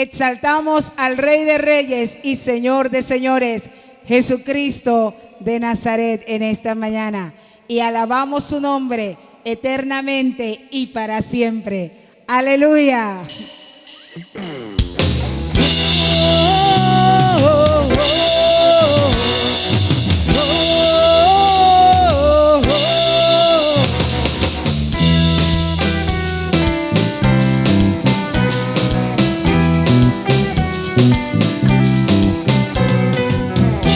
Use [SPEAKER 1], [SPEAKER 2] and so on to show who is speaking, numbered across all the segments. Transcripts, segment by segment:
[SPEAKER 1] exaltamos al Rey de Reyes y Señor de Señores, Jesucristo de Nazaret en esta mañana. Y alabamos su nombre eternamente y para siempre. Aleluya.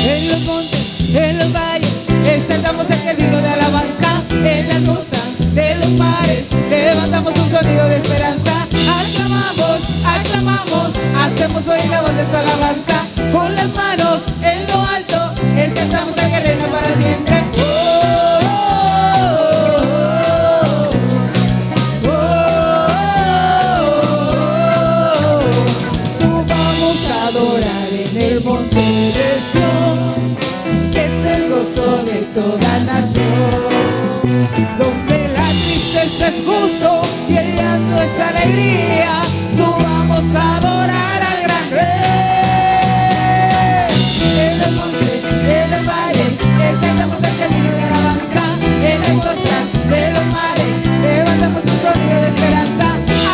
[SPEAKER 2] En los montes, en los valles, exaltamos el cantico de alabanza. En las costas de los mares, levantamos un sonido de esperanza. Aclamamos, aclamamos, hacemos oír la voz de su alabanza. Con las manos en lo alto, exaltamos al que reina para siempre. Subamos a adorar en el monte de Sión, que es el gozo de toda nación, donde la tristeza es gozo y el llanto es alegría. Subamos a adorar al gran Rey. En los montes, en los valles, exaltamos el camino de alabanza. En las costas de los mares, levantamos un sonido de esperanza.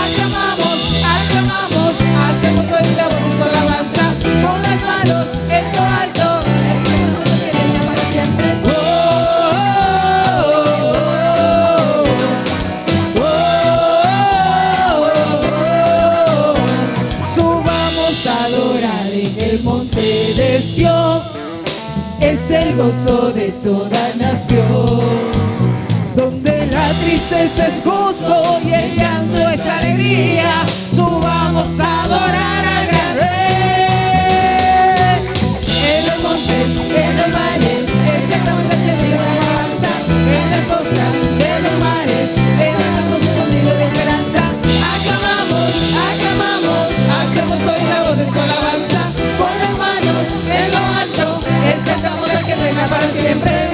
[SPEAKER 2] Aclamamos, aclamamos, hacemos oír la voz de su alabanza. Con las manos en lo alto, exaltamos al que reina para siempre. Subamos a adorar en el monte de Sión, es el gozo de toda nación, donde la tristeza es gozo y el llanto es alegría. Subamos a adorar al gran Rey. En los montes, en los valles, exaltamos el sentido de alabanza. En las costas de los mares, levantamos un sonido de esperanza. Aclamamos, aclamamos, hacemos oír la voz de su alabanza. Con las manos en lo alto, exaltamos al que reina para siempre.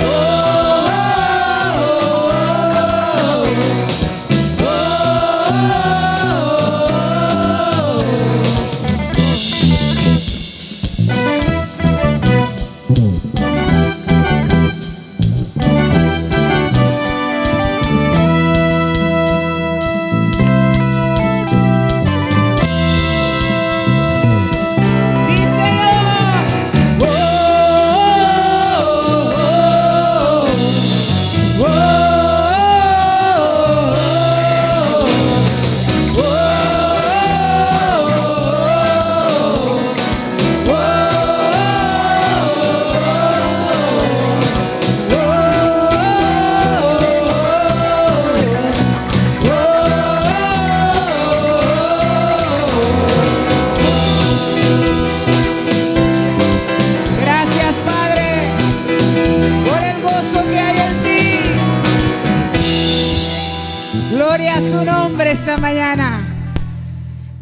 [SPEAKER 2] Gloria a su nombre esta mañana.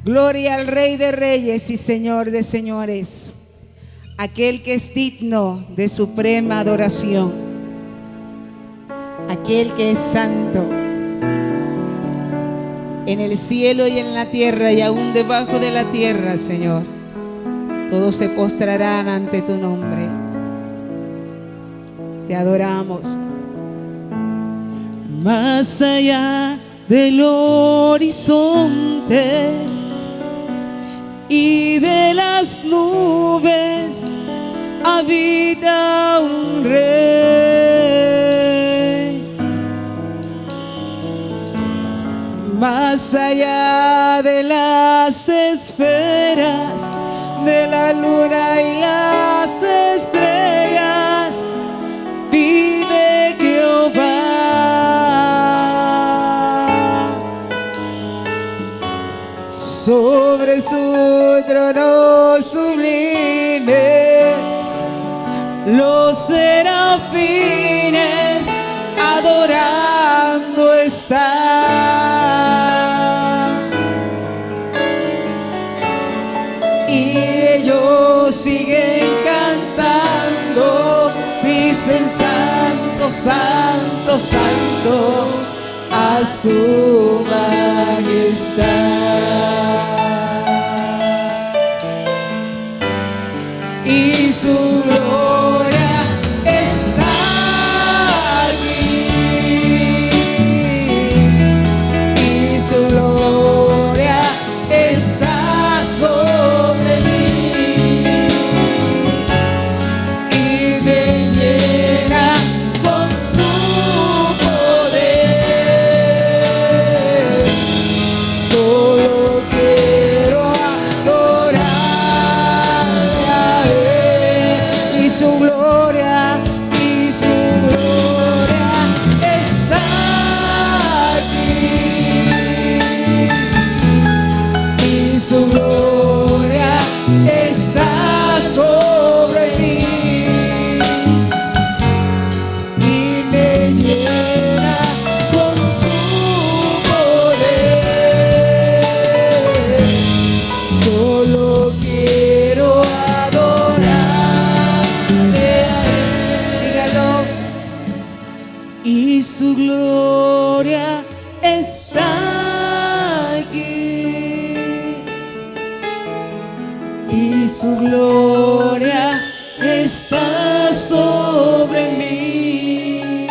[SPEAKER 2] Gloria al Rey de Reyes y Señor de Señores, aquel que es digno de suprema adoración, aquel que es santo en el cielo y en la tierra y aún debajo de la tierra, Señor. Todos se postrarán ante tu nombre. Te adoramos.
[SPEAKER 3] Más allá del horizonte y de las nubes habita un rey. Más allá de las esferas, de la luna y las estrellas, vive Jehová. Sobre su trono sublime, los serafines adorando están, y ellos siguen cantando, dicen santo, santo, santo a su majestad. su gloria está aquí, y su gloria está sobre mí,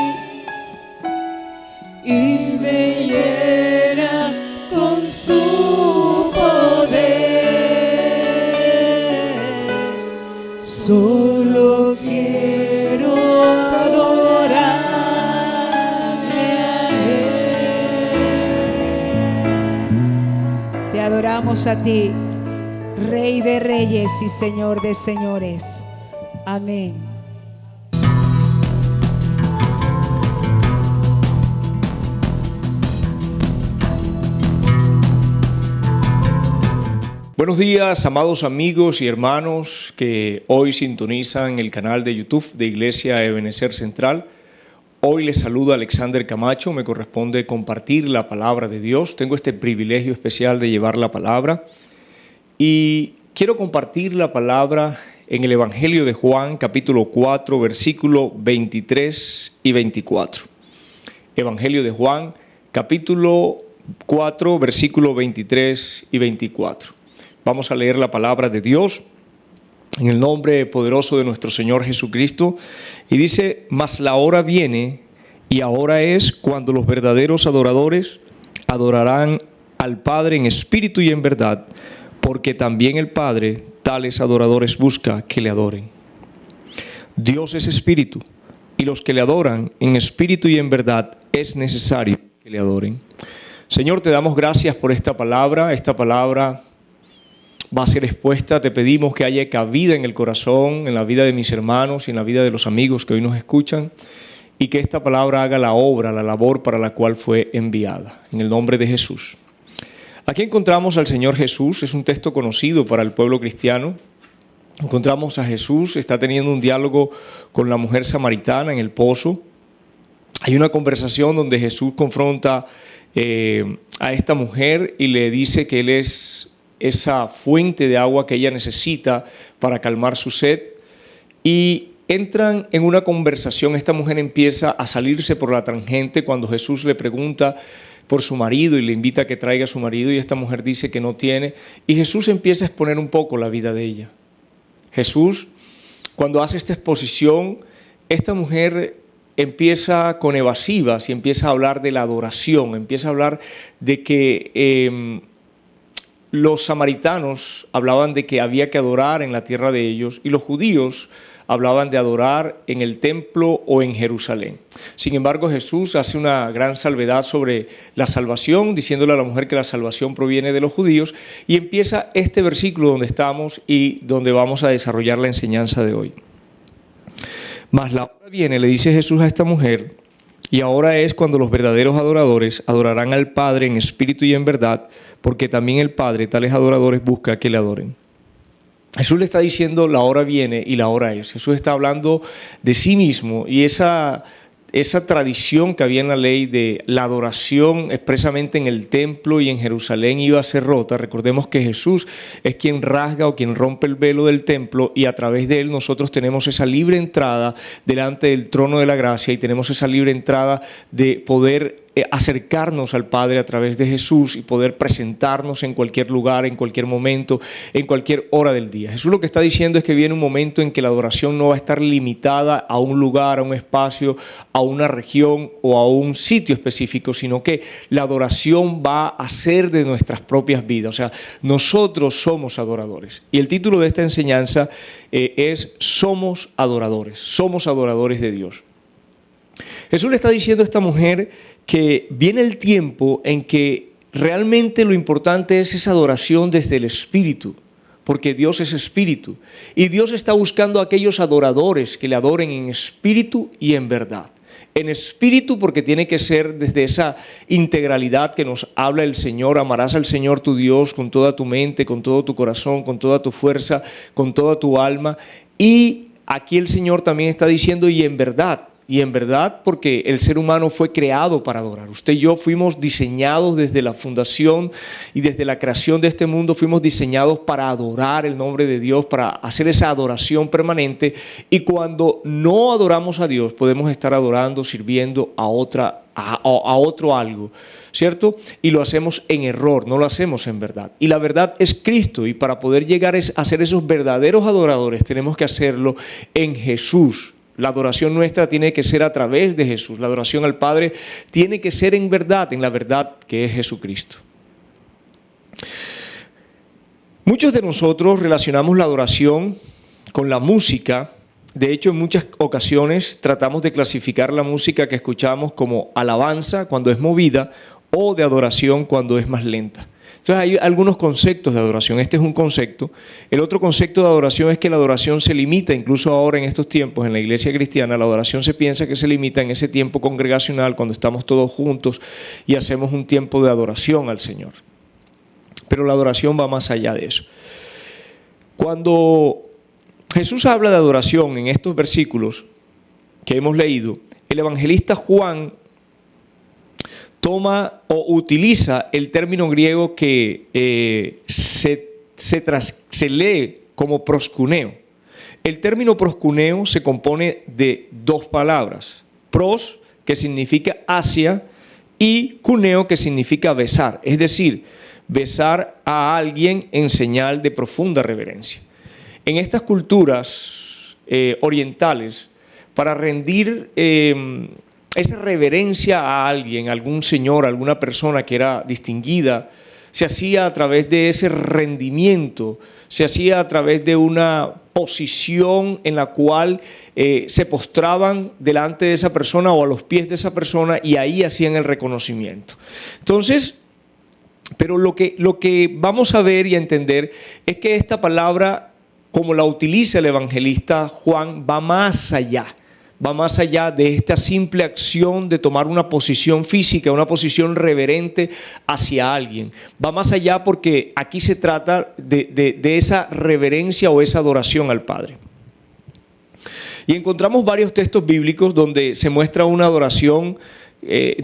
[SPEAKER 3] y me llena con su poder. Solo quiero adorarle a Él.
[SPEAKER 1] Te adoramos a ti, Rey de reyes y Señor de señores. Amén.
[SPEAKER 4] Buenos días, amados amigos y hermanos que hoy sintonizan el canal de YouTube de Iglesia Ebenecer Central. Hoy les saluda Alexander Camacho, me corresponde compartir la palabra de Dios. Tengo este privilegio especial de llevar la palabra y quiero compartir la palabra en el Evangelio de Juan, capítulo 4, versículo 23 y 24. Evangelio de Juan, capítulo 4, versículo 23 y 24. Vamos a leer la palabra de Dios en el nombre poderoso de nuestro Señor Jesucristo. Y dice: mas la hora viene y ahora es cuando los verdaderos adoradores adorarán al Padre en espíritu y en verdad, porque también el Padre tales adoradores busca que le adoren. Dios es espíritu, y los que le adoran en espíritu y en verdad es necesario que le adoren. Señor, te damos gracias por esta palabra. Esta palabra va a ser expuesta. Te pedimos que haya cabida en el corazón, en la vida de mis hermanos y en la vida de los amigos que hoy nos escuchan, y que esta palabra haga la obra, la labor para la cual fue enviada. En el nombre de Jesús. Aquí encontramos al Señor Jesús. Es un texto conocido para el pueblo cristiano. Encontramos a Jesús, está teniendo un diálogo con la mujer samaritana en el pozo. Hay una conversación donde Jesús confronta a esta mujer y le dice que Él es esa fuente de agua que ella necesita para calmar su sed, y entran en una conversación. Esta mujer empieza a salirse por la tangente cuando Jesús le pregunta por su marido y le invita a que traiga a su marido, y esta mujer dice que no tiene, y Jesús empieza a exponer un poco la vida de ella. Jesús, cuando hace esta exposición, esta mujer empieza con evasivas y empieza a hablar de la adoración, empieza a hablar de que los samaritanos hablaban de que había que adorar en la tierra de ellos, y los judíos hablaban de adorar en el templo o en Jerusalén. Sin embargo, Jesús hace una gran salvedad sobre la salvación, diciéndole a la mujer que la salvación proviene de los judíos, y empieza este versículo donde estamos y donde vamos a desarrollar la enseñanza de hoy. Mas la hora viene, le dice Jesús a esta mujer, y ahora es cuando los verdaderos adoradores adorarán al Padre en espíritu y en verdad, porque también el Padre tales adoradores busca que le adoren. Jesús le está diciendo: la hora viene y la hora es. Jesús está hablando de sí mismo, y esa tradición que había en la ley de la adoración expresamente en el templo y en Jerusalén iba a ser rota. Recordemos que Jesús es quien rasga o quien rompe el velo del templo, y a través de él nosotros tenemos esa libre entrada delante del trono de la gracia, y tenemos esa libre entrada de poder acercarnos al Padre a través de Jesús y poder presentarnos en cualquier lugar, en cualquier momento, en cualquier hora del día. Jesús lo que está diciendo es que viene un momento en que la adoración no va a estar limitada a un lugar, a un espacio, a una región o a un sitio específico, sino que la adoración va a ser de nuestras propias vidas. O sea, nosotros somos adoradores. Y el título de esta enseñanza es Somos adoradores de Dios. Jesús le está diciendo a esta mujer que viene el tiempo en que realmente lo importante es esa adoración desde el Espíritu, porque Dios es Espíritu, y Dios está buscando a aquellos adoradores que le adoren en espíritu y en verdad. En espíritu, porque tiene que ser desde esa integralidad que nos habla el Señor. Amarás al Señor tu Dios con toda tu mente, con todo tu corazón, con toda tu fuerza, con toda tu alma. Y aquí el Señor también está diciendo: y en verdad. y en verdad porque el ser humano fue creado para adorar. Usted y yo fuimos diseñados desde la fundación y desde la creación de este mundo, fuimos diseñados para adorar el nombre de Dios, para hacer esa adoración permanente, y cuando no adoramos a Dios podemos estar adorando, sirviendo a otro algo, ¿cierto? Y lo hacemos en error, no lo hacemos en verdad. Y la verdad es Cristo, y para poder llegar a ser esos verdaderos adoradores tenemos que hacerlo en Jesús. La adoración nuestra tiene que ser a través de Jesús. La adoración al Padre tiene que ser en verdad, en la verdad que es Jesucristo. Muchos de nosotros relacionamos la adoración con la música. De hecho, en muchas ocasiones tratamos de clasificar la música que escuchamos como alabanza cuando es movida o de adoración cuando es más lenta. Entonces hay algunos conceptos de adoración. Este es un concepto. El otro concepto de adoración es que la adoración se limita, incluso ahora en estos tiempos en la iglesia cristiana, la adoración se piensa que se limita en ese tiempo congregacional cuando estamos todos juntos y hacemos un tiempo de adoración al Señor. Pero la adoración va más allá de eso. Cuando Jesús habla de adoración en estos versículos que hemos leído, el evangelista Juan toma o utiliza el término griego que se lee como proskuneo. El término proskuneo se compone de dos palabras: pros, que significa hacia, y kuneo, que significa besar, es decir, besar a alguien en señal de profunda reverencia. En estas culturas orientales, para rendir esa reverencia a alguien, a algún señor, a alguna persona que era distinguida, se hacía a través de ese rendimiento, se hacía a través de una posición en la cual se postraban delante de esa persona o a los pies de esa persona, y ahí hacían el reconocimiento. Entonces, pero lo que vamos a ver y a entender es que esta palabra, como la utiliza el evangelista Juan, va más allá de esta simple acción de tomar una posición física, una posición reverente hacia alguien. Va más allá porque aquí se trata de esa reverencia o esa adoración al Padre. Y encontramos varios textos bíblicos donde se muestra una adoración,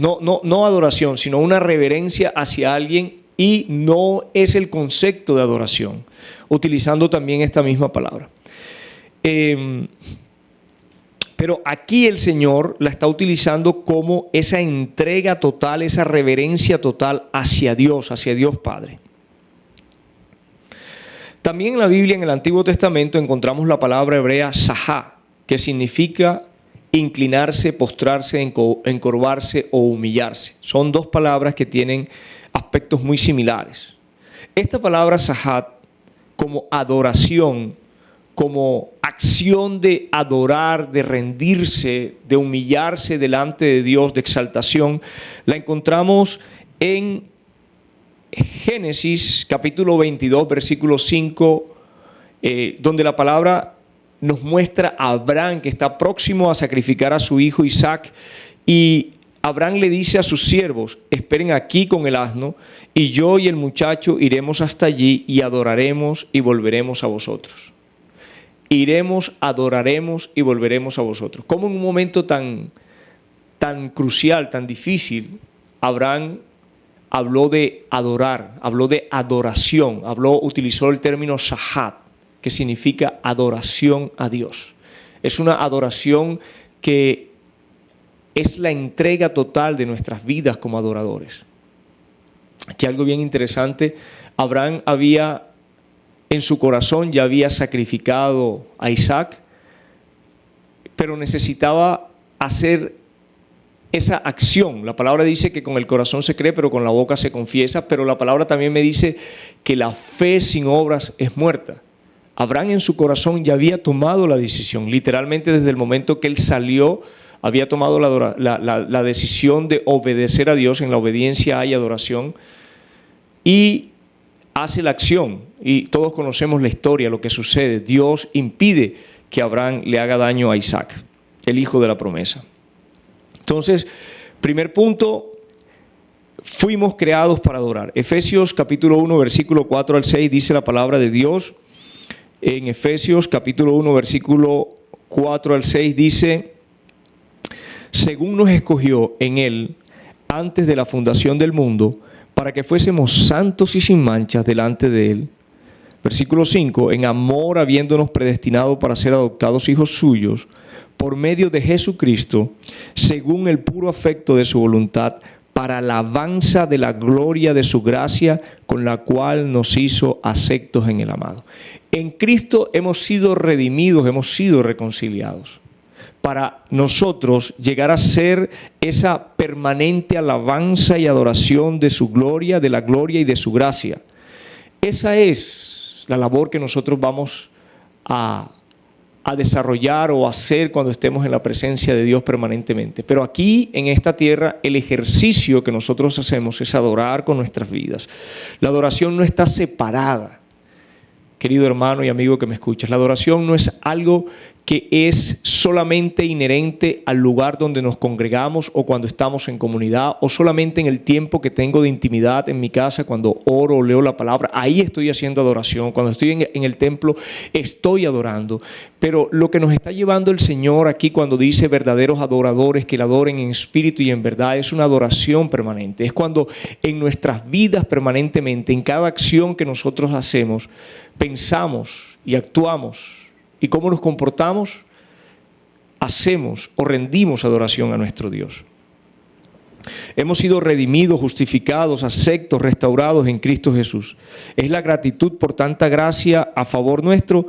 [SPEAKER 4] no adoración, sino una reverencia hacia alguien, y no es el concepto de adoración, utilizando también esta misma palabra. Pero aquí el Señor la está utilizando como esa entrega total, esa reverencia total hacia Dios Padre. También en la Biblia, en el Antiguo Testamento, encontramos la palabra hebrea sahá, que significa inclinarse, postrarse, encorvarse o humillarse. Son dos palabras que tienen aspectos muy similares. Esta palabra sahat, como adoración, como acción de adorar, de rendirse, de humillarse delante de Dios, de exaltación, la encontramos en Génesis capítulo 22, versículo 5, donde la palabra nos muestra a Abraham que está próximo a sacrificar a su hijo Isaac, y Abraham le dice a sus siervos: esperen aquí con el asno, y yo y el muchacho iremos hasta allí y adoraremos y volveremos a vosotros. Iremos, adoraremos y volveremos a vosotros. Como en un momento tan crucial, tan difícil, Abraham habló de adorar, habló de adoración, utilizó el término sahat, que significa adoración a Dios. Es una adoración que es la entrega total de nuestras vidas como adoradores. Aquí algo bien interesante: Abraham en su corazón ya había sacrificado a Isaac, pero necesitaba hacer esa acción. La palabra dice que con el corazón se cree, pero con la boca se confiesa, pero la palabra también me dice que la fe sin obras es muerta. Abraham en su corazón ya había tomado la decisión, literalmente desde el momento que él salió, había tomado la decisión de obedecer a Dios. En la obediencia hay adoración, y hace la acción, y todos conocemos la historia, lo que sucede. Dios impide que Abraham le haga daño a Isaac, el hijo de la promesa. Entonces, primer punto, fuimos creados para adorar. Efesios capítulo 1, versículo 4 al 6, dice la palabra de Dios. En Efesios capítulo 1, versículo 4 al 6 dice: según nos escogió en Él antes de la fundación del mundo, para que fuésemos santos y sin manchas delante de Él. Versículo 5, en amor habiéndonos predestinado para ser adoptados hijos suyos, por medio de Jesucristo, según el puro afecto de su voluntad, para alabanza de la gloria de su gracia, con la cual nos hizo aceptos en el amado. En Cristo hemos sido redimidos, hemos sido reconciliados, para nosotros llegar a ser esa permanente alabanza y adoración de su gloria, de la gloria y de su gracia. Esa es la labor que nosotros vamos a desarrollar o hacer cuando estemos en la presencia de Dios permanentemente. Pero aquí en esta tierra el ejercicio que nosotros hacemos es adorar con nuestras vidas. La adoración no está separada, querido hermano y amigo que me escuchas. La adoración no es algo que es solamente inherente al lugar donde nos congregamos o cuando estamos en comunidad o solamente en el tiempo que tengo de intimidad en mi casa cuando oro o leo la palabra. Ahí estoy haciendo adoración. Cuando estoy en el templo estoy adorando. Pero lo que nos está llevando el Señor aquí cuando dice verdaderos adoradores que le adoren en espíritu y en verdad es una adoración permanente. Es cuando en nuestras vidas permanentemente, en cada acción que nosotros hacemos, pensamos y actuamos. ¿Y cómo nos comportamos? Hacemos o rendimos adoración a nuestro Dios. Hemos sido redimidos, justificados, aceptos, restaurados en Cristo Jesús. Es la gratitud por tanta gracia a favor nuestro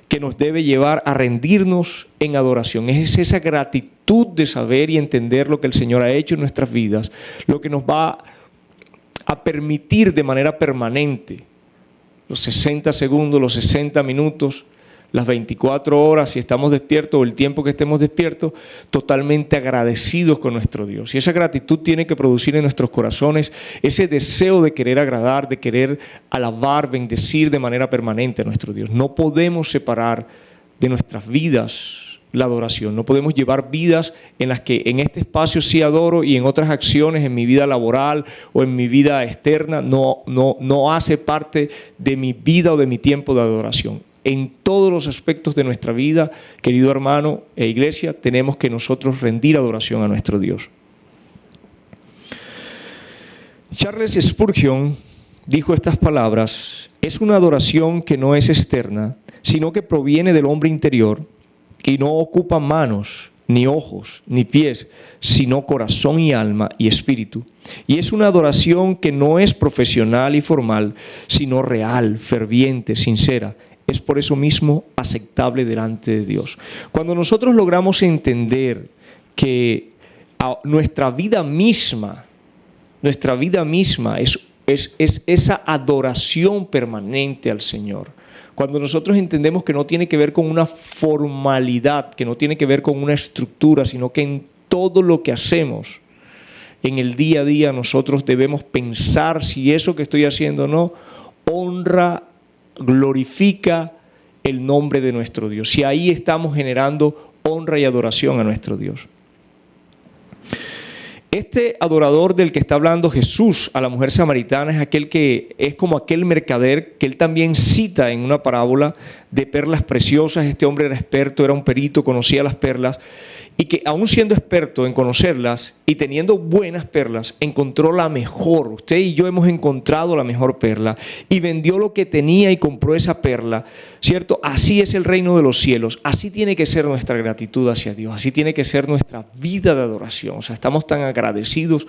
[SPEAKER 4] que nos debe llevar a rendirnos en adoración. Es esa gratitud de saber y entender lo que el Señor ha hecho en nuestras vidas, lo que nos va a permitir de manera permanente los 60 segundos, los 60 minutos, las 24 horas, si estamos despiertos o el tiempo que estemos despiertos, totalmente agradecidos con nuestro Dios. Y esa gratitud tiene que producir en nuestros corazones ese deseo de querer agradar, de querer alabar, bendecir de manera permanente a nuestro Dios. No podemos separar de nuestras vidas la adoración. No podemos llevar vidas en las que en este espacio sí adoro y en otras acciones, en mi vida laboral o en mi vida externa, no hace parte de mi vida o de mi tiempo de adoración. En todos los aspectos de nuestra vida, querido hermano e iglesia, tenemos que nosotros rendir adoración a nuestro Dios. Charles Spurgeon dijo estas palabras: es una adoración que no es externa, sino que proviene del hombre interior, que no ocupa manos, ni ojos, ni pies, sino corazón y alma y espíritu. Y es una adoración que no es profesional y formal, sino real, ferviente, sincera. Es por eso mismo aceptable delante de Dios. Cuando nosotros logramos entender que nuestra vida misma es esa adoración permanente al Señor. Cuando nosotros entendemos que no tiene que ver con una formalidad, que no tiene que ver con una estructura, sino que en todo lo que hacemos, en el día a día, nosotros debemos pensar si eso que estoy haciendo o no honra, glorifica el nombre de nuestro Dios. Si ahí estamos generando honra y adoración a nuestro Dios. Este adorador del que está hablando Jesús a la mujer samaritana es aquel que es como aquel mercader que él también cita en una parábola de perlas preciosas. Este hombre era experto, era un perito, conocía las perlas y que aún siendo experto en conocerlas y teniendo buenas perlas, encontró la mejor. Usted y yo hemos encontrado la mejor perla y vendió lo que tenía y compró esa perla, ¿cierto? Así es el reino de los cielos. Así tiene que ser nuestra gratitud hacia Dios. Así tiene que ser nuestra vida de adoración. O sea, estamos tan agradecidos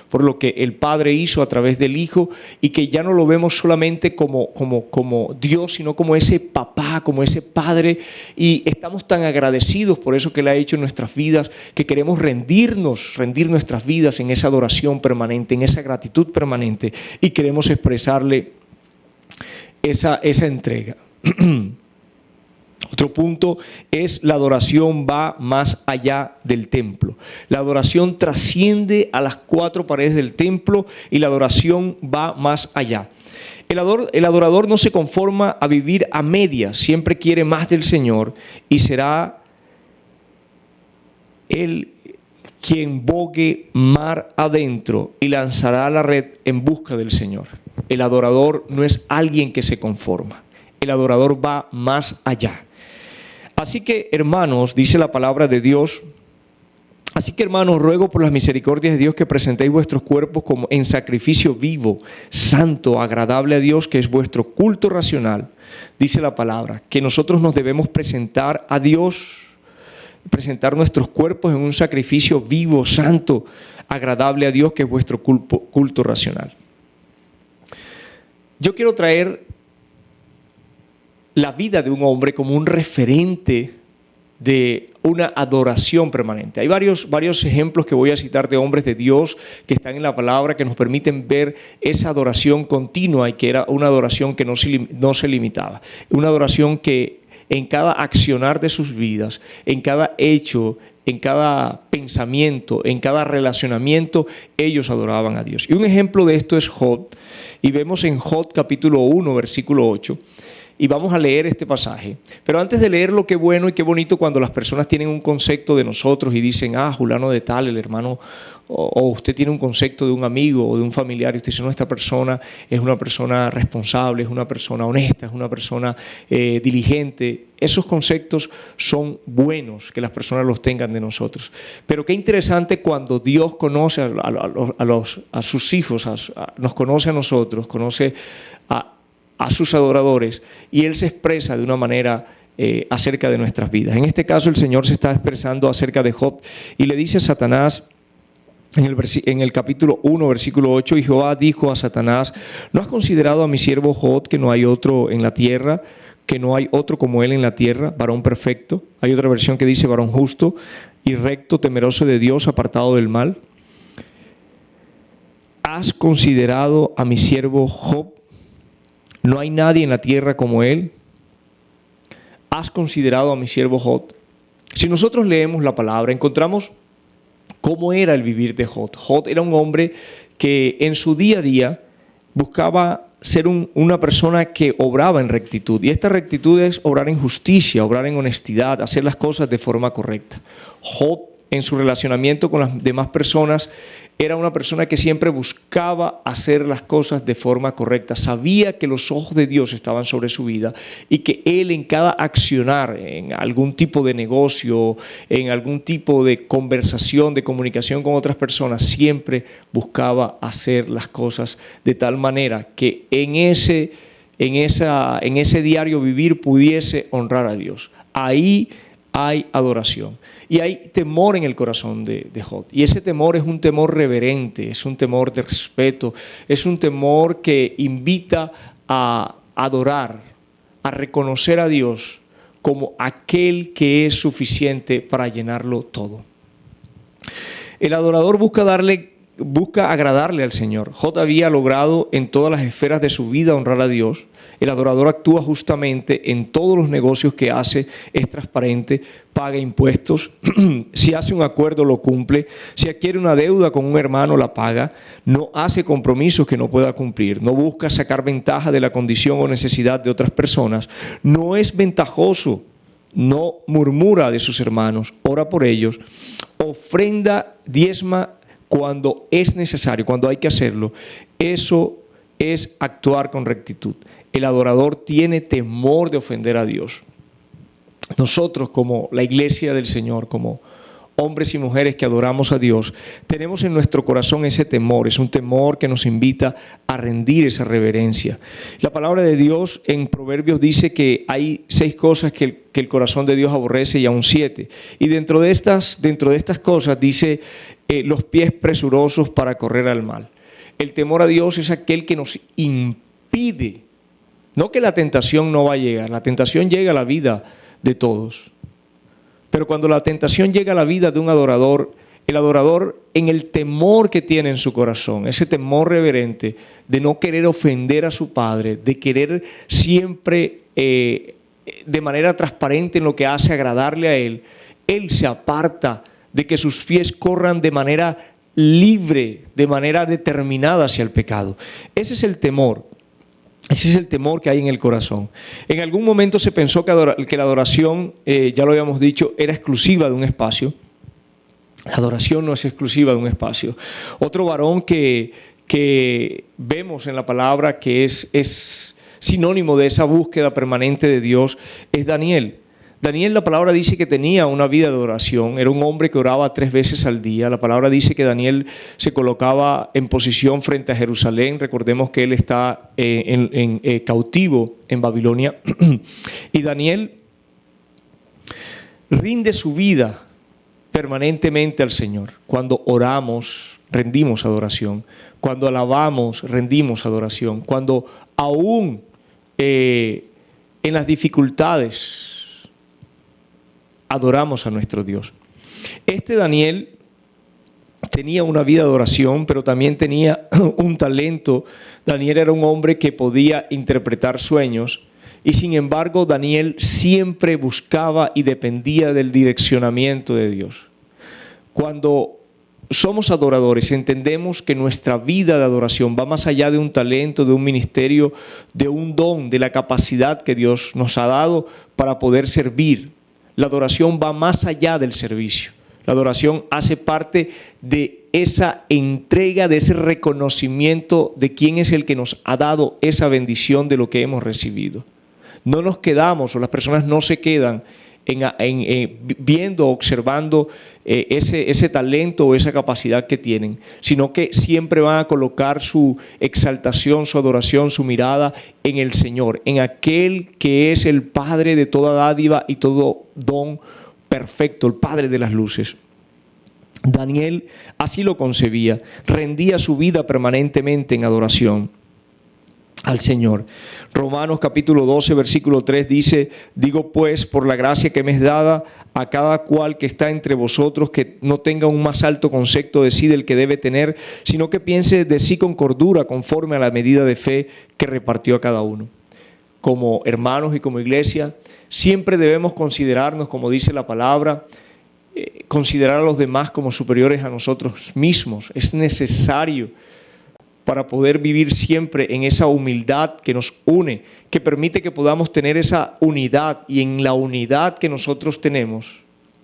[SPEAKER 4] por lo que el Padre hizo a través del Hijo y que ya no lo vemos solamente como Dios, sino como ese papá, como ese Padre, y estamos tan agradecidos por eso que Él ha hecho en nuestras vidas, que queremos rendir nuestras vidas en esa adoración permanente, en esa gratitud permanente, y queremos expresarle esa entrega. Otro punto es la adoración va más allá del templo. La adoración trasciende a las cuatro paredes del templo y la adoración va más allá. El adorador no se conforma a vivir a medias, siempre quiere más del Señor y será Él quien bogue mar adentro y lanzará la red en busca del Señor. El adorador no es alguien que se conforma. El adorador va más allá. Así que, hermanos, dice la palabra de Dios Así que, hermanos, ruego por las misericordias de Dios que presentéis vuestros cuerpos como en sacrificio vivo, santo, agradable a Dios, que es vuestro culto racional. Dice la palabra, que nosotros nos debemos presentar a Dios, presentar nuestros cuerpos en un sacrificio vivo, santo, agradable a Dios, que es vuestro culto racional. Yo quiero traer la vida de un hombre como un referente de una adoración permanente. Hay varios ejemplos que voy a citar de hombres de Dios que están en la palabra, que nos permiten ver esa adoración continua y que era una adoración que no se limitaba. Una adoración que en cada accionar de sus vidas, en cada hecho, en cada pensamiento, en cada relacionamiento, ellos adoraban a Dios. Y un ejemplo de esto es Job, y vemos en Job capítulo 1, versículo 8, y vamos a leer este pasaje. Pero antes de leerlo, qué bueno y qué bonito cuando las personas tienen un concepto de nosotros y dicen, fulano de tal, el hermano, o usted tiene un concepto de un amigo o de un familiar y usted dice, no, esta persona es una persona responsable, es una persona honesta, es una persona diligente. Esos conceptos son buenos que las personas los tengan de nosotros. Pero qué interesante cuando Dios conoce a sus hijos, nos conoce a nosotros, conoce a sus adoradores, y Él se expresa de una manera acerca de nuestras vidas. En este caso el Señor se está expresando acerca de Job y le dice a Satanás en el capítulo 1, versículo 8, y Jehová dijo a Satanás, ¿no has considerado a mi siervo Job, que no hay otro en la tierra, que no hay otro como él en la tierra, varón perfecto? Hay otra versión que dice varón justo y recto, temeroso de Dios, apartado del mal. ¿Has considerado a mi siervo Job? No hay nadie en la tierra como él. ¿Has considerado a mi siervo Job? Si nosotros leemos la palabra, encontramos cómo era el vivir de Job. Job era un hombre que en su día a día buscaba ser una persona que obraba en rectitud. Y esta rectitud es obrar en justicia, obrar en honestidad, hacer las cosas de forma correcta. Job, en su relacionamiento con las demás personas, era una persona que siempre buscaba hacer las cosas de forma correcta. Sabía que los ojos de Dios estaban sobre su vida y que él en cada accionar, en algún tipo de negocio, en algún tipo de conversación, de comunicación con otras personas, siempre buscaba hacer las cosas de tal manera que en ese diario vivir pudiese honrar a Dios. Ahí hay adoración. Y hay temor en el corazón de Job. Y ese temor es un temor reverente, es un temor de respeto, es un temor que invita a adorar, a reconocer a Dios como aquel que es suficiente para llenarlo todo. El adorador busca agradarle al Señor. Job había logrado en todas las esferas de su vida honrar a Dios. El adorador actúa justamente en todos los negocios que hace, es transparente, paga impuestos, si hace un acuerdo lo cumple, si adquiere una deuda con un hermano la paga, no hace compromisos que no pueda cumplir, no busca sacar ventaja de la condición o necesidad de otras personas, no es ventajoso, no murmura de sus hermanos, ora por ellos, ofrenda, diezma cuando es necesario, cuando hay que hacerlo. Eso es actuar con rectitud. El adorador tiene temor de ofender a Dios. Nosotros, como la iglesia del Señor, como hombres y mujeres que adoramos a Dios, tenemos en nuestro corazón ese temor. Es un temor que nos invita a rendir esa reverencia. La palabra de Dios en Proverbios dice que hay 6 cosas que el corazón de Dios aborrece y aún 7. Y dentro de estas cosas dice los pies presurosos para correr al mal. El temor a Dios es aquel que nos impide. No que la tentación no va a llegar, la tentación llega a la vida de todos. Pero cuando la tentación llega a la vida de un adorador, el adorador en el temor que tiene en su corazón, ese temor reverente de no querer ofender a su Padre, de querer siempre de manera transparente en lo que hace agradarle a Él se aparta de que sus pies corran de manera libre, de manera determinada hacia el pecado. Ese es el temor. Ese es el temor que hay en el corazón. En algún momento se pensó que la adoración, ya lo habíamos dicho, era exclusiva de un espacio. La adoración no es exclusiva de un espacio. Otro varón que vemos en la palabra que es sinónimo de esa búsqueda permanente de Dios es Daniel. Daniel, la palabra dice que tenía una vida de oración, era un hombre que oraba 3 veces al día. La palabra dice que Daniel se colocaba en posición frente a Jerusalén. Recordemos que él está cautivo en Babilonia. Y Daniel rinde su vida permanentemente al Señor. Cuando oramos, rendimos adoración. Cuando alabamos, rendimos adoración. Cuando aún en las dificultades adoramos a nuestro Dios. Este Daniel tenía una vida de oración, pero también tenía un talento. Daniel era un hombre que podía interpretar sueños y sin embargo Daniel siempre buscaba y dependía del direccionamiento de Dios. Cuando somos adoradores, entendemos que nuestra vida de adoración va más allá de un talento, de un ministerio, de un don, de la capacidad que Dios nos ha dado para poder servir. La adoración va más allá del servicio. La adoración hace parte de esa entrega, de ese reconocimiento de quién es el que nos ha dado esa bendición de lo que hemos recibido. No nos quedamos, o las personas no se quedan viendo, observando ese talento o esa capacidad que tienen, sino que siempre van a colocar su exaltación, su adoración, su mirada en el Señor, en aquel que es el Padre de toda dádiva y todo don perfecto, el Padre de las luces. Daniel así lo concebía, rendía su vida permanentemente en adoración al Señor. Romanos capítulo 12, versículo 3 dice: digo pues, por la gracia que me es dada, a cada cual que está entre vosotros, que no tenga un más alto concepto de sí del que debe tener, sino que piense de sí con cordura, conforme a la medida de fe que repartió a cada uno. Como hermanos y como iglesia, siempre debemos considerarnos, como dice la palabra, considerar a los demás como superiores a nosotros mismos. Es necesario para poder vivir siempre en esa humildad que nos une, que permite que podamos tener esa unidad, y en la unidad que nosotros tenemos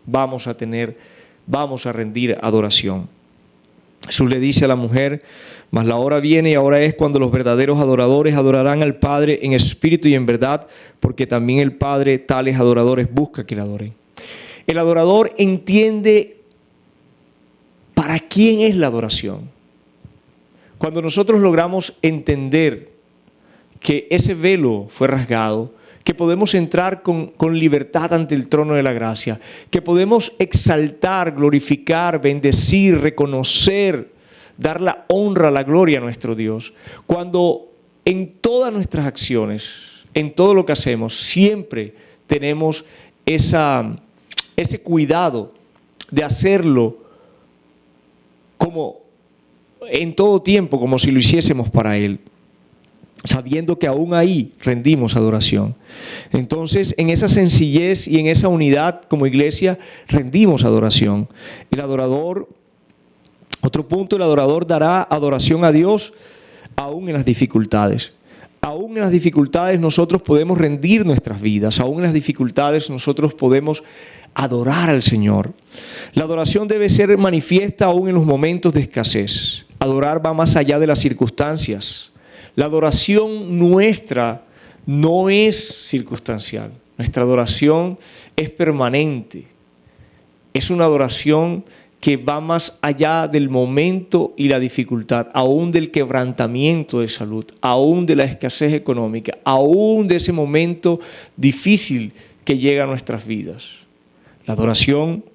[SPEAKER 4] vamos a rendir adoración. Jesús le dice a la mujer: mas la hora viene y ahora es cuando los verdaderos adoradores adorarán al Padre en espíritu y en verdad, porque también el Padre tales adoradores busca que le adoren. El adorador entiende para quién es la adoración. Cuando nosotros logramos entender que ese velo fue rasgado, que podemos entrar con libertad ante el trono de la gracia, que podemos exaltar, glorificar, bendecir, reconocer, dar la honra, la gloria a nuestro Dios. Cuando en todas nuestras acciones, en todo lo que hacemos, siempre tenemos ese cuidado de hacerlo como en todo tiempo, como si lo hiciésemos para Él, sabiendo que aún ahí rendimos adoración. Entonces, en esa sencillez y en esa unidad como iglesia, rendimos adoración. El adorador, otro punto, el adorador dará adoración a Dios aún en las dificultades. Aún en las dificultades nosotros podemos rendir nuestras vidas, aún en las dificultades nosotros podemos adorar al Señor. La adoración debe ser manifiesta aún en los momentos de escasez. Adorar va más allá de las circunstancias. La adoración nuestra no es circunstancial. Nuestra adoración es permanente. Es una adoración que va más allá del momento y la dificultad, aún del quebrantamiento de salud, aún de la escasez económica, aún de ese momento difícil que llega a nuestras vidas. La adoración,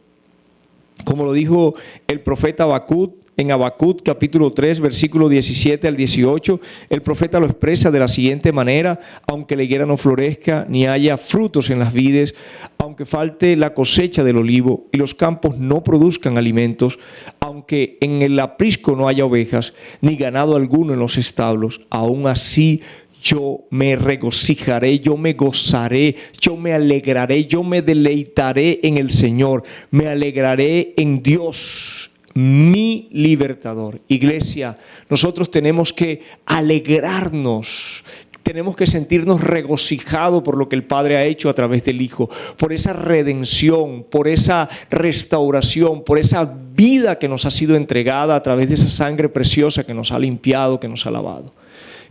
[SPEAKER 4] como lo dijo el profeta Habacuc, en Habacuc capítulo 3, versículo 17 al 18, el profeta lo expresa de la siguiente manera: aunque la higuera no florezca, ni haya frutos en las vides, aunque falte la cosecha del olivo y los campos no produzcan alimentos, aunque en el aprisco no haya ovejas, ni ganado alguno en los establos, aún así yo me regocijaré, yo me gozaré, yo me alegraré, yo me deleitaré en el Señor, me alegraré en Dios, mi libertador. Iglesia, nosotros tenemos que alegrarnos, tenemos que sentirnos regocijados por lo que el Padre ha hecho a través del Hijo, por esa redención, por esa restauración, por esa vida que nos ha sido entregada a través de esa sangre preciosa que nos ha limpiado, que nos ha lavado.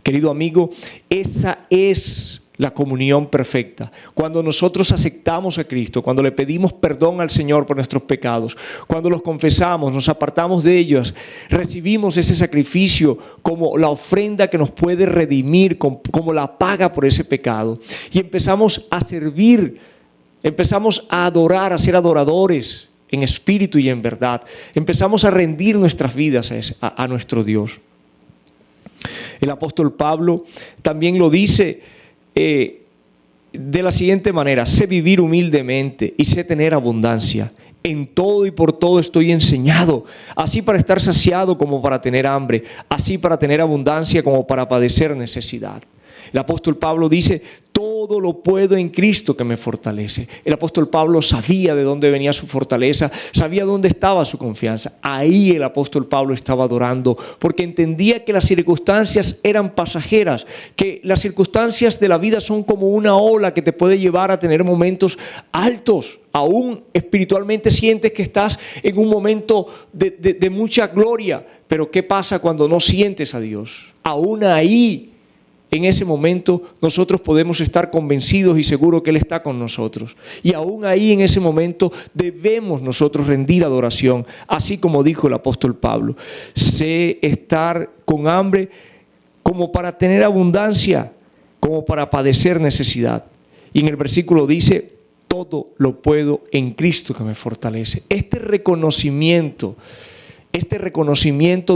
[SPEAKER 4] Querido amigo, esa es la comunión perfecta. Cuando nosotros aceptamos a Cristo, cuando le pedimos perdón al Señor por nuestros pecados, cuando los confesamos, nos apartamos de ellos, recibimos ese sacrificio como la ofrenda que nos puede redimir, como la paga por ese pecado. Y empezamos a servir, empezamos a adorar, a ser adoradores en espíritu y en verdad. Empezamos a rendir nuestras vidas a nuestro Dios. El apóstol Pablo también lo dice de la siguiente manera: sé vivir humildemente y sé tener abundancia. En todo y por todo estoy enseñado, así para estar saciado como para tener hambre, así para tener abundancia como para padecer necesidad. El apóstol Pablo dice: todo lo puedo en Cristo que me fortalece. El apóstol Pablo sabía de dónde venía su fortaleza, sabía dónde estaba su confianza. Ahí el apóstol Pablo estaba adorando, porque entendía que las circunstancias eran pasajeras, que las circunstancias de la vida son como una ola que te puede llevar a tener momentos altos. Aún espiritualmente sientes que estás en un momento de mucha gloria, pero ¿qué pasa cuando no sientes a Dios? Aún ahí, en ese momento, nosotros podemos estar convencidos y seguros que Él está con nosotros. Y aún ahí, en ese momento, debemos nosotros rendir adoración, así como dijo el apóstol Pablo: sé estar con hambre como para tener abundancia, como para padecer necesidad. Y en el versículo dice: todo lo puedo en Cristo que me fortalece. Este reconocimiento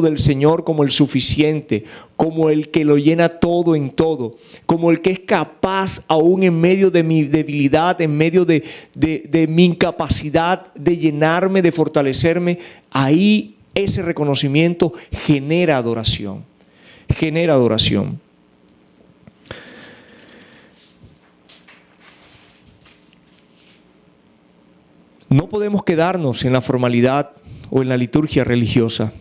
[SPEAKER 4] del Señor como el suficiente, como el que lo llena todo en todo, como el que es capaz aún en medio de mi debilidad, en medio de mi incapacidad de llenarme, de fortalecerme, ahí ese reconocimiento genera adoración, genera adoración. No podemos quedarnos en la formalidad o en la liturgia religiosa.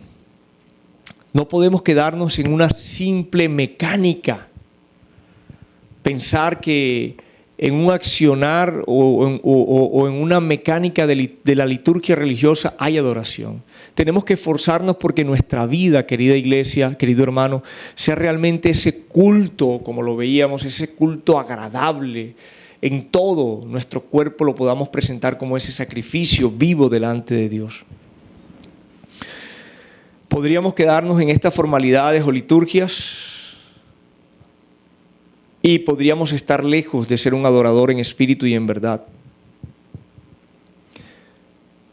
[SPEAKER 4] No podemos quedarnos en una simple mecánica. Pensar que en un accionar o en una mecánica de la liturgia religiosa hay adoración. Tenemos que esforzarnos porque nuestra vida, querida iglesia, querido hermano, sea realmente ese culto, como lo veíamos, ese culto agradable. En todo nuestro cuerpo lo podamos presentar como ese sacrificio vivo delante de Dios. Podríamos quedarnos en estas formalidades o liturgias y podríamos estar lejos de ser un adorador en espíritu y en verdad.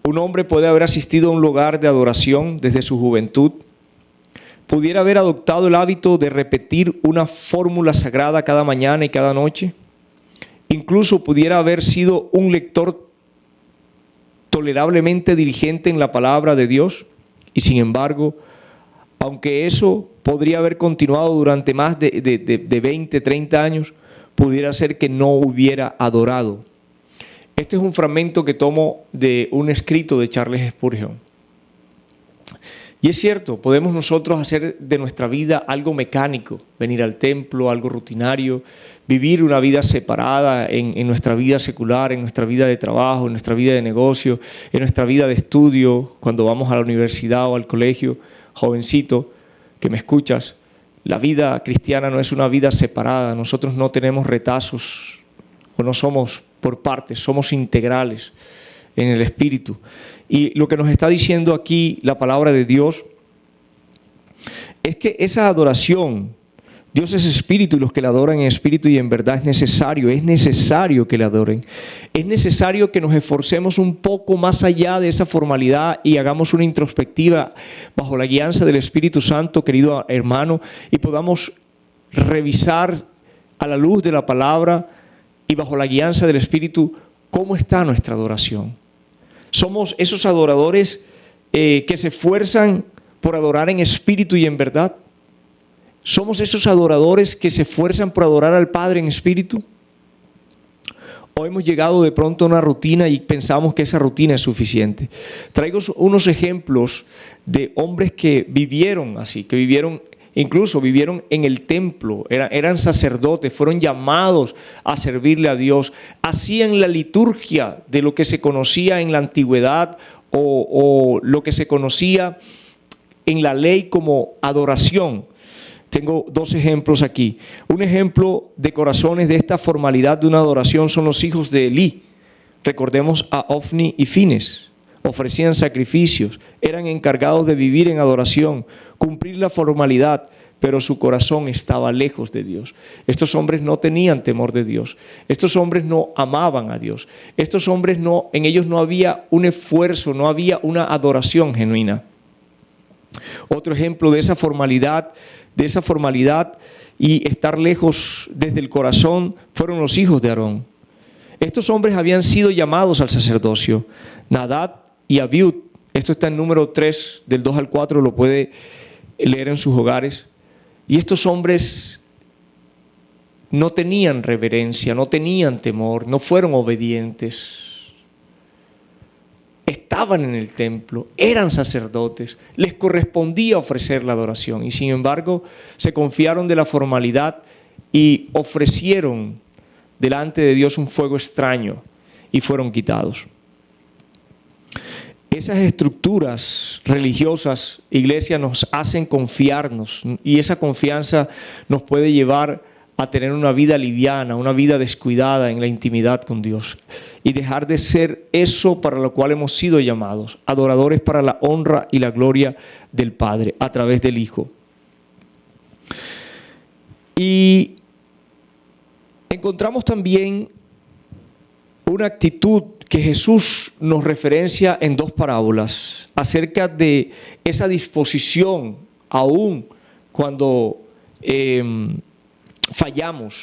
[SPEAKER 4] Un hombre puede haber asistido a un lugar de adoración desde su juventud, pudiera haber adoptado el hábito de repetir una fórmula sagrada cada mañana y cada noche, incluso pudiera haber sido un lector tolerablemente diligente en la palabra de Dios, y sin embargo, aunque eso podría haber continuado durante más de 20, 30 años, pudiera ser que no hubiera adorado. Este es un fragmento que tomo de un escrito de Charles Spurgeon. Y es cierto, podemos nosotros hacer de nuestra vida algo mecánico, venir al templo, algo rutinario, vivir una vida separada en nuestra vida secular, en nuestra vida de trabajo, en nuestra vida de negocio, en nuestra vida de estudio, cuando vamos a la universidad o al colegio. Jovencito que me escuchas, la vida cristiana no es una vida separada. Nosotros no tenemos retazos o no somos por partes, somos integrales en el espíritu. Y lo que nos está diciendo aquí la palabra de Dios es que esa adoración, Dios es espíritu y los que le adoran en espíritu y en verdad es necesario que le adoren. Es necesario que nos esforcemos un poco más allá de esa formalidad y hagamos una introspectiva bajo la guianza del Espíritu Santo, querido hermano, y podamos revisar a la luz de la palabra y bajo la guianza del Espíritu cómo está nuestra adoración. Somos esos adoradores que se esfuerzan por adorar en espíritu y en verdad. ¿Somos esos adoradores que se esfuerzan por adorar al Padre en espíritu? ¿O hemos llegado de pronto a una rutina y pensamos que esa rutina es suficiente? Traigo unos ejemplos de hombres que vivieron así, que incluso vivieron en el templo, eran sacerdotes, fueron llamados a servirle a Dios, hacían la liturgia de lo que se conocía en la antigüedad o lo que se conocía en la ley como adoración. Tengo dos ejemplos aquí. Un ejemplo de corazones de esta formalidad de una adoración son los hijos de Elí. Recordemos a Ofni y Fines. Ofrecían sacrificios, eran encargados de vivir en adoración, cumplir la formalidad, pero su corazón estaba lejos de Dios. Estos hombres no tenían temor de Dios. Estos hombres no amaban a Dios. Estos hombres en ellos no había un esfuerzo, no había una adoración genuina. Otro ejemplo de esa formalidad y estar lejos desde el corazón fueron los hijos de Aarón. Estos hombres habían sido llamados al sacerdocio, Nadab y Abiud. Esto está en número 3, del 2 al 4, lo puede leer en sus hogares. Y estos hombres no tenían reverencia, no tenían temor, no fueron obedientes. Estaban en el templo, eran sacerdotes, les correspondía ofrecer la adoración y sin embargo se confiaron de la formalidad y ofrecieron delante de Dios un fuego extraño y fueron quitados. Esas estructuras religiosas, iglesia, nos hacen confiarnos y esa confianza nos puede llevar a tener una vida liviana, una vida descuidada en la intimidad con Dios y dejar de ser eso para lo cual hemos sido llamados, adoradores para la honra y la gloria del Padre a través del Hijo. Y encontramos también una actitud que Jesús nos referencia en dos parábolas acerca de esa disposición aún cuando fallamos,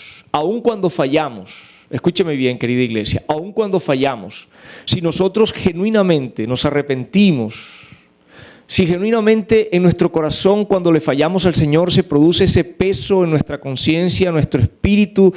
[SPEAKER 4] escúcheme bien, querida iglesia, aún cuando fallamos, si nosotros genuinamente nos arrepentimos, si genuinamente en nuestro corazón cuando le fallamos al Señor se produce ese peso en nuestra conciencia, nuestro espíritu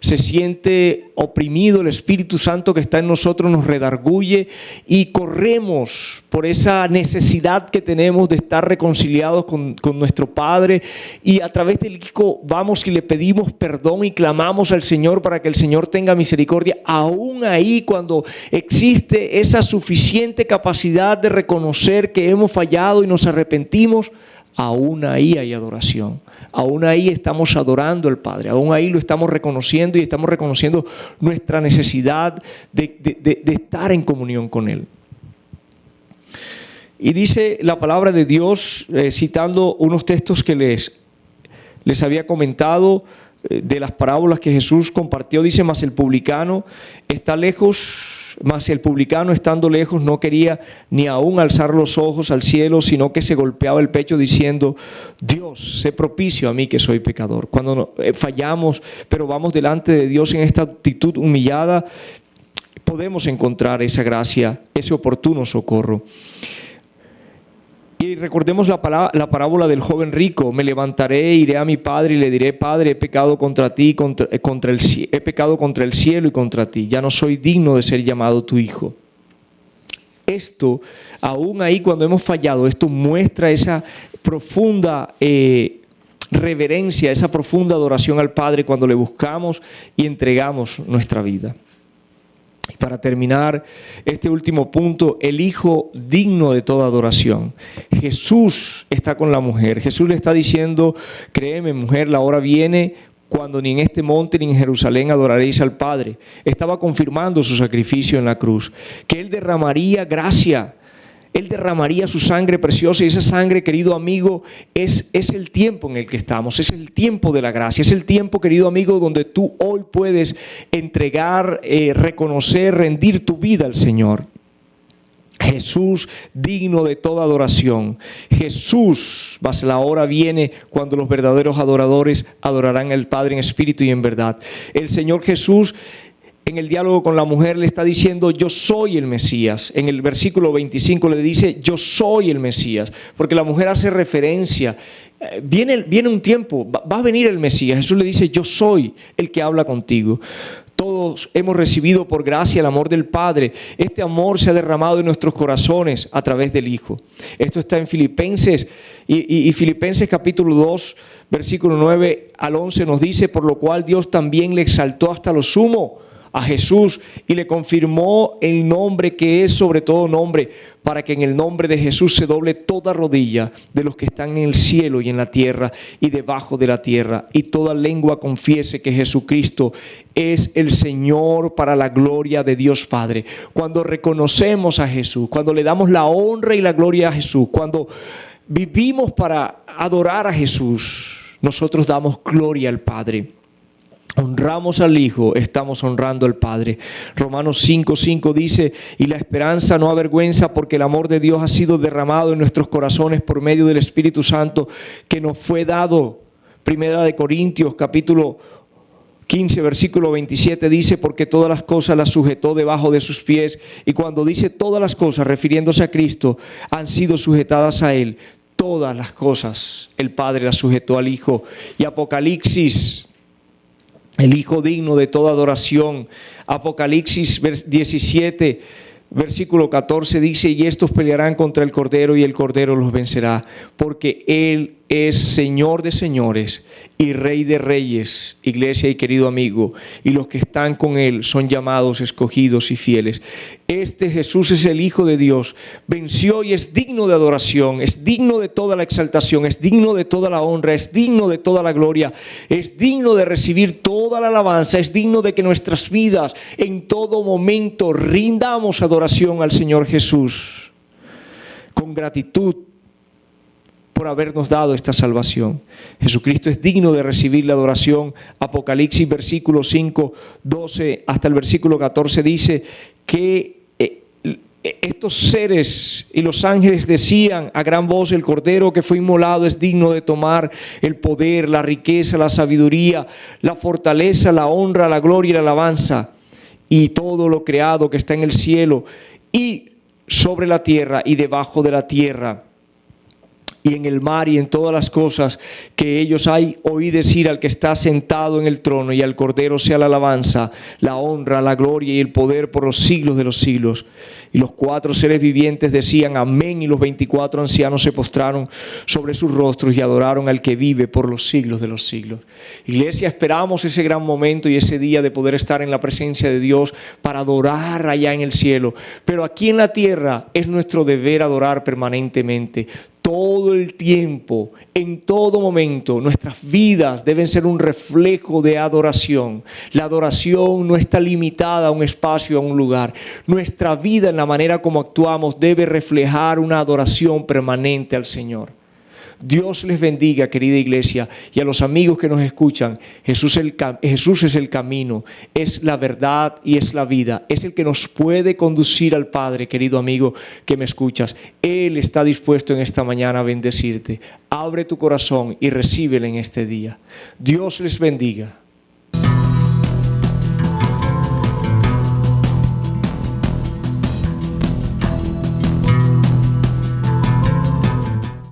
[SPEAKER 4] se siente oprimido, el Espíritu Santo que está en nosotros nos redarguye y corremos por esa necesidad que tenemos de estar reconciliados con nuestro Padre y a través del Hijo vamos y le pedimos perdón y clamamos al Señor para que el Señor tenga misericordia. Aún ahí cuando existe esa suficiente capacidad de reconocer que hemos fallado y nos arrepentimos, aún ahí hay adoración, aún ahí estamos adorando al Padre, aún ahí lo estamos reconociendo y estamos reconociendo nuestra necesidad de estar en comunión con Él. Y dice la palabra de Dios, citando unos textos que les había comentado, de las parábolas que Jesús compartió, dice, mas el publicano estando lejos no quería ni aún alzar los ojos al cielo, sino que se golpeaba el pecho diciendo, Dios, sé propicio a mí que soy pecador. Cuando fallamos, pero vamos delante de Dios en esta actitud humillada, podemos encontrar esa gracia, ese oportuno socorro. Y recordemos la parábola del joven rico. Me levantaré, iré a mi padre y le diré, Padre, he pecado contra ti, he pecado contra el cielo y contra ti. Ya no soy digno de ser llamado tu hijo. Esto, aún ahí cuando hemos fallado, esto muestra esa profunda reverencia, esa profunda adoración al Padre cuando le buscamos y entregamos nuestra vida. Y para terminar este último punto, el Hijo digno de toda adoración. Jesús está con la mujer. Jesús le está diciendo, créeme mujer, la hora viene cuando ni en este monte ni en Jerusalén adoraréis al Padre. Estaba confirmando su sacrificio en la cruz, que Él derramaría gracia, Él derramaría su sangre preciosa y esa sangre, querido amigo, es el tiempo en el que estamos, es el tiempo de la gracia, es el tiempo, querido amigo, donde tú hoy puedes entregar, reconocer, rendir tu vida al Señor. Jesús digno de toda adoración. Jesús, mas la hora viene cuando los verdaderos adoradores adorarán al Padre en espíritu y en verdad. El Señor Jesús, en el diálogo con la mujer, le está diciendo, yo soy el Mesías. En el versículo 25 le dice, yo soy el Mesías. Porque la mujer hace referencia, viene un tiempo, va a venir el Mesías. Jesús le dice, yo soy el que habla contigo. Todos hemos recibido por gracia el amor del Padre. Este amor se ha derramado en nuestros corazones a través del Hijo. Esto está en Filipenses y Filipenses capítulo 2, versículo 9 al 11 nos dice, por lo cual Dios también le exaltó hasta lo sumo a Jesús y le confirmó el nombre que es sobre todo nombre, para que en el nombre de Jesús se doble toda rodilla de los que están en el cielo y en la tierra y debajo de la tierra, y toda lengua confiese que Jesucristo es el Señor, para la gloria de Dios Padre. Cuando reconocemos a Jesús, cuando le damos la honra y la gloria a Jesús, cuando vivimos para adorar a Jesús, nosotros damos gloria al Padre. Honramos al Hijo, estamos honrando al Padre. Romanos 5:5 dice: y la esperanza no avergüenza, porque el amor de Dios ha sido derramado en nuestros corazones por medio del Espíritu Santo que nos fue dado. Primera de Corintios capítulo 15 versículo 27 dice: porque todas las cosas las sujetó debajo de sus pies. Y cuando dice todas las cosas, refiriéndose a Cristo, han sido sujetadas a Él. Todas las cosas el Padre las sujetó al Hijo. Y Apocalipsis, el Hijo digno de toda adoración. Apocalipsis 17, versículo 14 dice: y estos pelearán contra el Cordero, y el Cordero los vencerá, porque Él es Señor de señores y Rey de reyes. Iglesia y querido amigo, y los que están con Él son llamados, escogidos y fieles. Este Jesús es el Hijo de Dios, venció y es digno de adoración, es digno de toda la exaltación, es digno de toda la honra, es digno de toda la gloria, es digno de recibir toda la alabanza, es digno de que nuestras vidas en todo momento rindamos adoración al Señor Jesús con gratitud por habernos dado esta salvación. Jesucristo es digno de recibir la adoración. Apocalipsis versículo 5, 12 hasta el versículo 14 dice que estos seres y los ángeles decían a gran voz: el Cordero que fue inmolado es digno de tomar el poder, la riqueza, la sabiduría, la fortaleza, la honra, la gloria y la alabanza, y todo lo creado que está en el cielo y sobre la tierra y debajo de la tierra, y en el mar y en todas las cosas que ellos hay. Oí decir al que está sentado en el trono y al Cordero sea la alabanza, la honra, la gloria y el poder por los siglos de los siglos. Y los 4 seres vivientes decían: amén. Y los 24 ancianos se postraron sobre sus rostros y adoraron al que vive por los siglos de los siglos. Iglesia, esperamos ese gran momento y ese día de poder estar en la presencia de Dios para adorar allá en el cielo. Pero aquí en la tierra es nuestro deber adorar permanentemente. Todo el tiempo, en todo momento, nuestras vidas deben ser un reflejo de adoración. La adoración no está limitada a un espacio, a un lugar. Nuestra vida, en la manera como actuamos, debe reflejar una adoración permanente al Señor. Dios les bendiga, querida iglesia, y a los amigos que nos escuchan. Jesús es el camino, es la verdad y es la vida. Es el que nos puede conducir al Padre, querido amigo que me escuchas. Él está dispuesto en esta mañana a bendecirte. Abre tu corazón y recíbele en este día. Dios les bendiga.